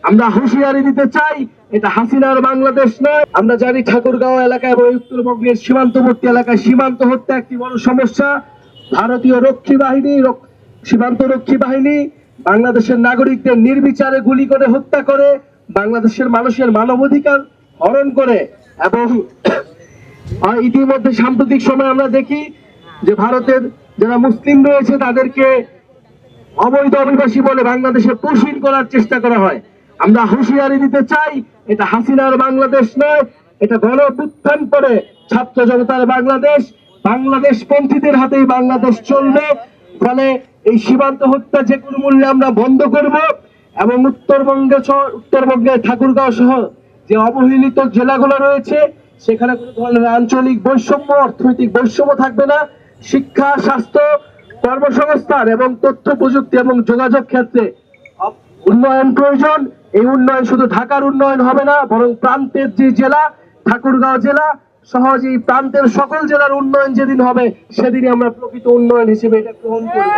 আমরা হুঁশিয়ারি দিতে চাই, এটা হাসিনার বাংলাদেশ নয়। আমরা জানি ঠাকুরগাঁও এলাকায় এবং উত্তরবঙ্গের সীমান্তবর্তী এলাকায় সীমান্ত হত্যা একটি বড় সমস্যা। ভারতীয় সীমান্ত রক্ষী বাহিনী বাংলাদেশের নাগরিকদের নির্বিচারে গুলি করে হত্যা করে, বাংলাদেশের মানুষের মানবাধিকার হরণ করে। এবং ইতিমধ্যে সাম্প্রতিক সময় আমরা দেখি যে ভারতের যারা মুসলিম রয়েছে তাদেরকে অবৈধ অভিবাসী বলে বাংলাদেশে পুষিন করার চেষ্টা করা হয়। আমরা হুঁশিয়ারি দিতে চাই, এটা হাসিনার বাংলাদেশ নয়, এটা গণঅভ্যুত্থান করে ছাত্র জনতার বাংলাদেশ। বাংলাদেশ পন্থীদের হাতেই বাংলাদেশ চলবে। ফলে এই সীমান্ত হত্যা যে কোনো মূল্যে আমরা বন্ধ করব এবং উত্তরবঙ্গের ঠাকুরগাঁও সহ যে অবহেলিত জেলাগুলো রয়েছে সেখানে কোনো ধরনের আঞ্চলিক বৈষম্য, অর্থনৈতিক বৈষম্য থাকবে না। শিক্ষা, স্বাস্থ্য, কর্মসংস্থান এবং তথ্য প্রযুক্তি এবং যোগাযোগ ক্ষেত্রে উন্নয়ন প্রয়োজন। এই উন্নয়ন শুধু ঢাকার উন্নয়ন হবে না, বরং প্রান্তের যে জেলা ঠাকুরগাঁও জেলা সহজেই প্রান্তের সকল জেলার উন্নয়ন যেদিন হবে সেদিনই আমরা প্রকৃত উন্নয়ন হিসেবে এটা গ্রহণ করব।